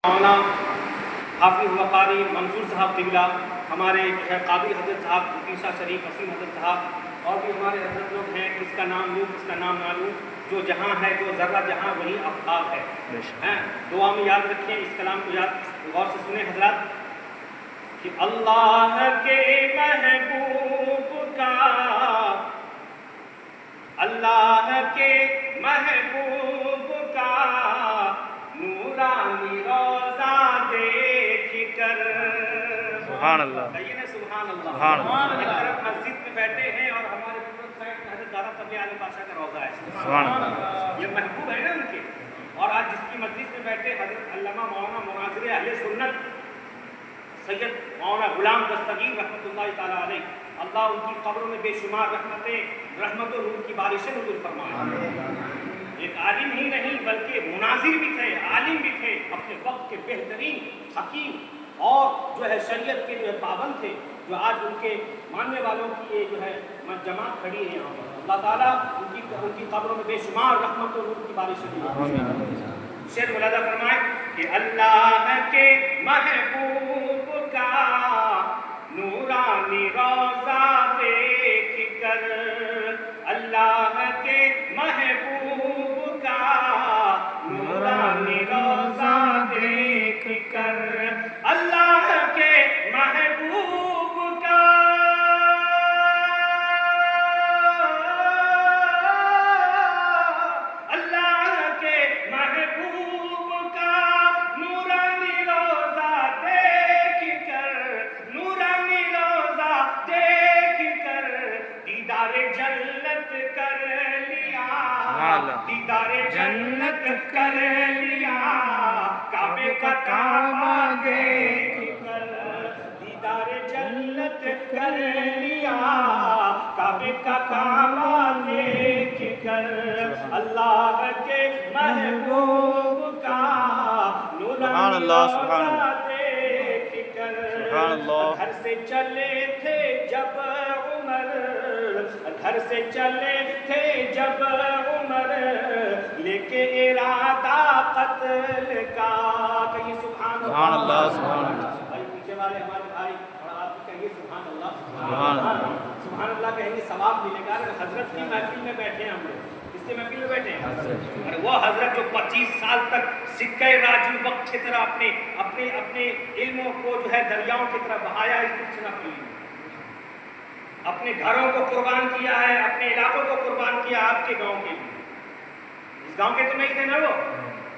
مولانا حافظ وقاری منصور صاحب قبلہ، ہمارے قابل حضرت صاحب عیسیٰ شریف وسیم حضرت صاحب، اور بھی ہمارے حضرت لوگ ہیں، کس کا نام لوں کس کا نام نہ لوں، جو جہاں ہے جو ذرہ جہاں وہی افعال ہے. دعا میں یاد رکھیں، اس کلام کو یاد غور سے سنیں حضرات کہ اللہ کے محبوب کا، اللہ کے محبوب کا نورانی روضہ دیکھ کر. سبحان اللہ، کہیے نا سبحان اللہ. سبحان اللہ. ایک طرف مسجد میں بیٹھے ہیں اور ہمارے سائڈ میں حضرت دادا طبیعہ عالم بادشاہ کا روضہ ہے. سبحان اللہ. یہ محبوب ہے نا ان کے. اور آج جس کی مجلس میں بیٹھے حضرت علامہ مولانا مناظر اہل سنت سید مولانا غلام دستگیر رحمۃ اللہ تعالیٰ علیہ، اللہ ان کی قبروں میں بے شمار رحمت و نور کی بارشیں نزول فرمائے. ایک عالم ہی نہیں بلکہ مناظر بھی تھے، عالم بھی تھے، اپنے وقت کے بہترین حکیم اور جو ہے شریعت کے جو ہے پابند تھے، جو آج ان کے ماننے والوں کی یہ جو ہے جماعت کھڑی ہے یہاں پر. اللہ تعالیٰ ان کی قبروں میں بے شمار رحمت و نور کی بارشیں نزول. شعر ملاحظہ فرمائے کہ اللہ کے محبوب کا نورانی روضہ دیکھ کر، اللہ کے محبوب کا نورانی روضہ دیکھ کر، اللہ کے محبوب کا دیدار جنت کر لیا، کعبے کا کعبہ دیکھ کر، دیدار جنت کر لیا، کعبے کا کعبہ دیکھ کر، اللہ کے محبوب کا نورانی روضہ دیکھ کر. گھر سے چلے تھے جب عمر، گھر سے چلے تھے جب عمر، لے کے ارادہ قتل کا. کہیے سبحان اللہ. سبحان اللہ. بھائی پیچھے والے ہمارے بھائی اور آپ کہیے سبحان اللہ. سبحان اللہ. سبحان اللہ کہیں گے ثواب ملے گا. حضرت کی محفل میں بیٹھے ہیں ہم لوگ، کس کی محفل میں بیٹھے ہیں؟ اور وہ حضرت جو 25 سال تک سکہ راجی وقت کی طرح اپنے علموں کو جو ہے دریاؤں کی طرح بہایا، اس کی سنا پڑی، اپنے گھروں کو قربان کیا ہے، اپنے علاقوں کو قربان کیا آپ کے گاؤں کے لیے. اس گاؤں کے تو نہیں تھے نا، وہ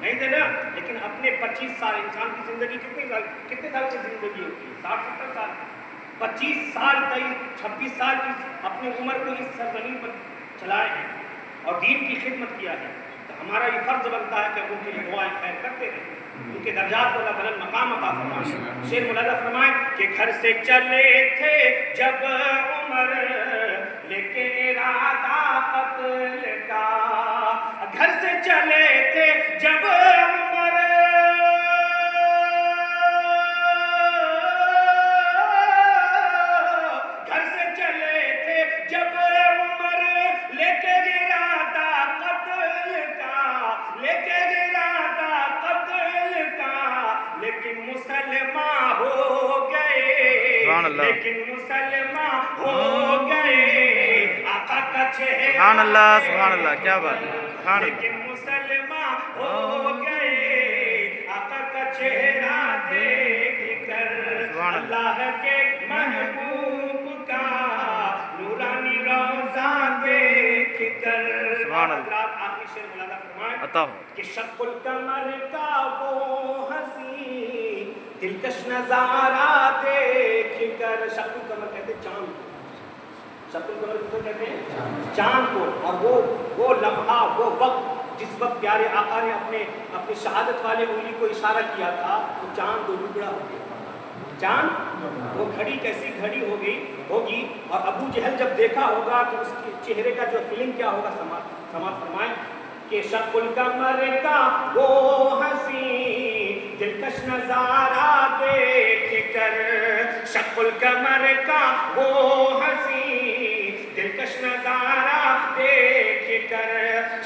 نہیں تھے نا، لیکن اپنے 25 سال، انسان کی زندگی کتنے سال کی زندگی ہوتی ہے؟ 60-70 سال. 25 سال کئی 26 سال کی اپنی عمر کو اس سرزمین پر چلائے ہیں اور دین کی خدمت کیا ہے. تو ہمارا یہ فرض بنتا ہے کہ ان کی دعائیں خیر کرتے رہیں، ان کے درجات کو اللہ بلند مقام عطا فرمائے. شعر ملاحظہ فرمائے کہ گھر سے چلے تھے جب عمر، لے کے ارادہ قتل کا، گھر سے چلے تھے جب عمر، گھر سے چلے تھے جب عمر، لے کے ارادہ قتل کا، لے کے ارادہ قتل کا، لیکن مسلمان ہو گئے، لیکن مسلمان ہو گئے، آقا کا چہرہ سبحان اللہ. سبحان اللہ. کیا بات ہے. لیکن مسلمان ہو گئے، آقا کا چہرہ دیکھ کر، اللہ کے محبوب کا نورانی روضہ دیکھ کر. حضرات آخری شعر ملاحظہ فرمائیں کہ شق القمر کا وہ حسین دلکش نظارہ دیکھ کر. شق القمر کہتے ہیں چاند کو، شق القمر کسے کہتے ہیں؟ چاند کو. اور وہ لمحہ، وہ وقت جس وقت پیارے آقا نے اپنی شہادت والے انگلی کو اشارہ کیا تھا، تو چاند تو ٹکڑا ہو گیا. چاند وہ گھڑی کیسی گھڑی ہوگی. اور ابو جہل جب دیکھا ہوگا تو اس کے چہرے کا جو فیلنگ کیا ہوگا، سماعت فرمائیں کہ شق القمر کا وہ حسین دلکش نظارہ دیکھ کر، شق القمر کا وہ حسین دلکش نظارہ دیکھ کر،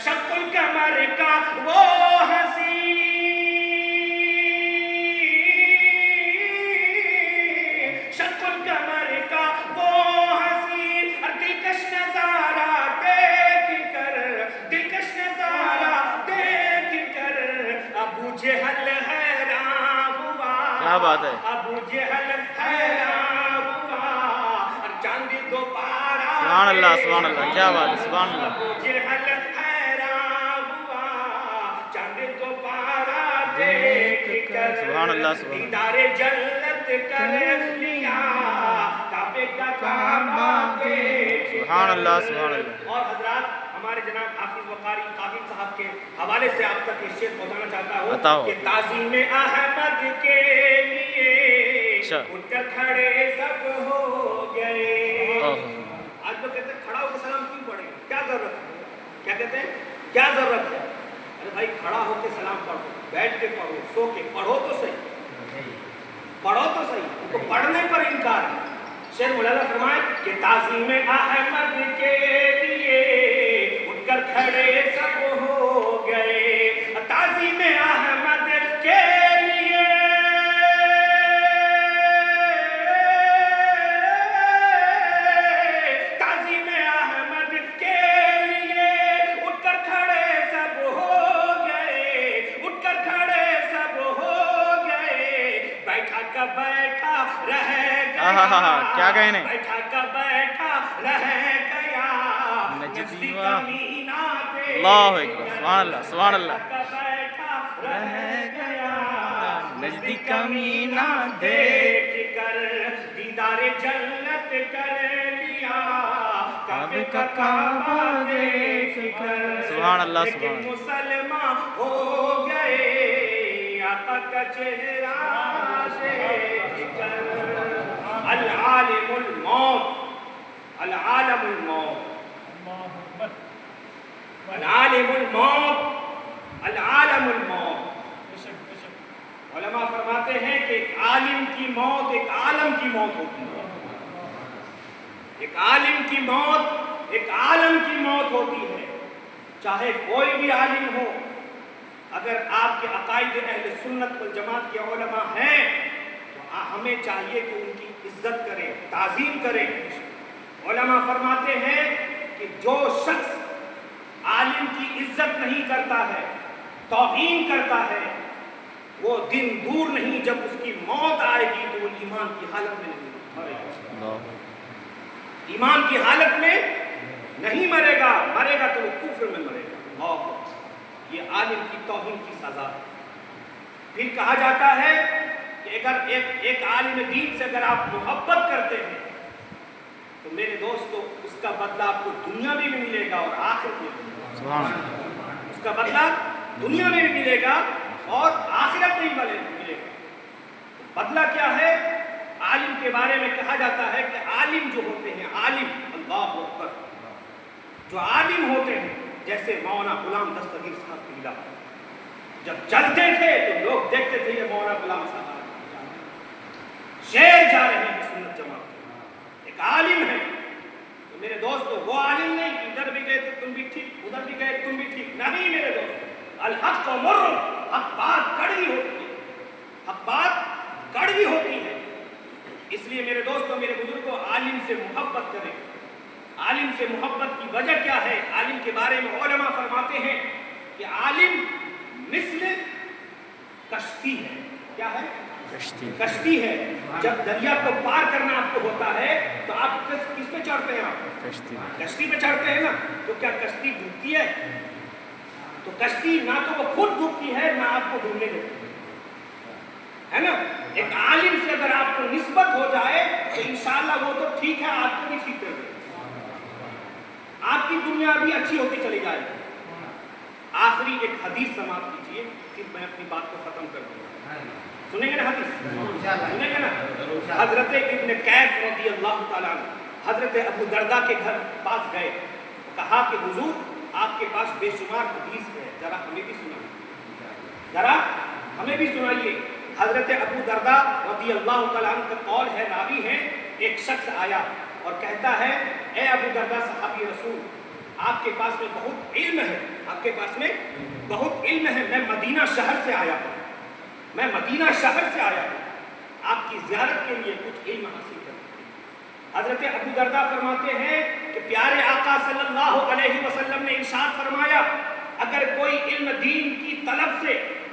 شق القمر کا وہ حسین کیا بات ہے ابو جہل حیران ہوا اور چاند دو پارا سبحان اللہ سبحان اللہ کیا بات ہے سبحان اللہ ابو جہل حیران ہوا چاند دو پارا دیکھ کر سبحان اللہ سبحان اللہ دیدار جنت کر لیا کعبے کا کعبہ دیکھ سبحان اللہ سبحان اللہ اور حضرات ہمارے جناب حافظ وقاری قابل صاحب کے حوالے سے آپ تک یہ شعر پہنچانا چاہتا بتاؤ۔ ہوں کہ تعظیم احمد کے لیے اچھا۔ اٹھ کر کھڑے سب ہو گئے اوہ۔ آج لوگ کہتے ہیں کھڑا ہو کے سلام کیوں پڑھیں گے کیا ضرورت ہے کیا کہتے ہیں کیا ضرورت ہے ارے بھائی کھڑا ہو کے سلام پڑھو بیٹھ کے پڑھو سو کے پڑھو تو صحیح پڑھو تو صحیح ان کو پڑھنے پر انکار ہے شیخ مولانا فرمائے کہ تعظیم احمد کے لیے اٹھ کر کھڑے سب ہو گئے تعظیم احمد کے لیے تعظیم احمد کے لیے اٹھ کر کھڑے سب ہو گئے اٹھ کر کھڑے سب ہو گئے بیٹھا کا بیٹھا رہ کیا کہنے بیٹھا کا بیٹھا رہ گیا نجدی کا مینا دیکھ اللہ اکبر سبحان اللہ سبحان اللہ کا بیٹھا رہ گیا نجدی کا مینا دیکھ کر دیدار جنت کر لیا کعبے کا کعبہ دیکھ کر سبحان اللہ سبحان لیکن اللہ مسلمان ہو گئے آقا کا چہرہ دیکھ کر العالم الموت العالم الموت العالم الموت العالم الموت علماء فرماتے ہیں کہ ایک عالم کی موت ایک عالم کی موت ہوتی ہے ایک عالم کی موت ایک عالم کی موت ہوتی ہے چاہے کوئی بھی عالم ہو اگر آپ کے عقائد اہل سنت والجماعت کے علماء ہیں تو ہمیں چاہیے کہ ان کی عزت کریں تعظیم کریں علماء فرماتے ہیں کہ جو شخص عالم کی عزت نہیں کرتا ہے توہین کرتا ہے وہ دن دور نہیں جب اس کی موت آئے گی تو وہ ایمان کی حالت میں نہیں مرے گا ایمان کی حالت میں نہیں مرے گا مرے گا تو وہ کفر میں مرے گا اور یہ عالم کی توہین کی سزا ہے پھر کہا جاتا ہے کہ اگر ایک عالم دین سے اگر آپ محبت کرتے ہیں تو میرے دوستو اس کا بدلہ آپ کو دنیا میں بھی ملے گا اور آخرت میں بھی ملے گا سبحان اللہ اس کا بدلہ دنیا میں بھی ملے گا اور آخرت میں بھی ملے گا بدلہ کیا ہے عالم کے بارے میں کہا جاتا ہے کہ عالم جو ہوتے ہیں عالم اللہ اکبر جو عالم ہوتے ہیں جیسے مولانا غلام دستگیر صاحب کی ملا جب چلتے تھے تو لوگ دیکھتے تھے یہ مولانا غلام صاحب شیر جا رہے ہیں سنت جماعت ایک عالم ہے تو میرے دوستو وہ عالم نہیں ادھر بھی گئے تو تم بھی ٹھیک ادھر بھی گئے تم بھی ٹھیک نہیں میرے دوستو الحق و مر حق بات کڑوی ہوتی ہے حق بات کڑوی ہوتی ہے اس لیے میرے دوستو میرے بزرگوں عالم سے محبت کریں عالم سے محبت کی وجہ کیا ہے عالم کے بارے میں علماء فرماتے ہیں کہ عالم مثل کشتی ہے کیا ہے کشتی ہے جب دریا کو پار کرنا آپ کو ہوتا ہے تو آپ کس پہ چڑھتے ہیں آپ کشتی پہ چڑھتے ہیں نا تو کیا کشتی ڈوبتی ہے تو کشتی نہ تو وہ خود ڈوبتی ہے نہ آپ کو ڈوبنے دیتی ہے نا ایک عالم سے اگر آپ کو نسبت ہو جائے تو انشاءاللہ وہ تو ٹھیک ہے آپ کو بھی ٹھیک کر دے آپ کی دنیا بھی اچھی ہوتی چلی جائے گی آخری ایک حدیث سماعت کیجیے پھر میں اپنی بات کو ختم کر دوں گا سنیں گے نا حدیث سنیں گے نا حضرت ابن کیف رضی اللہ تعالیٰ حضرت ابو دردہ کے گھر پاس گئے کہا کہ حضور آپ کے پاس بے شمار حدیث ہے ذرا ہمیں بھی سنائیے ذرا ہمیں بھی سنائیے حضرت ابو دردہ رضی اللہ تعالیٰ عنہ کا قول ہے راوی ہے ایک شخص آیا اور کہتا ہے اے ابو دردہ صحابی رسول آپ کے پاس میں بہت علم ہے آپ کے پاس میں بہت علم ہے میں مدینہ شہر سے آیا ہوں میں مدینہ شہر سے آیا ہوں آپ کی زیارت کے لیے کچھ علم حاصل کروں حضرت ابو دردہ فرماتے ہیں کہ پیارے آقا صلی اللہ علیہ وسلم نے ارشاد فرمایا اگر کوئی علم دین کی طلب سے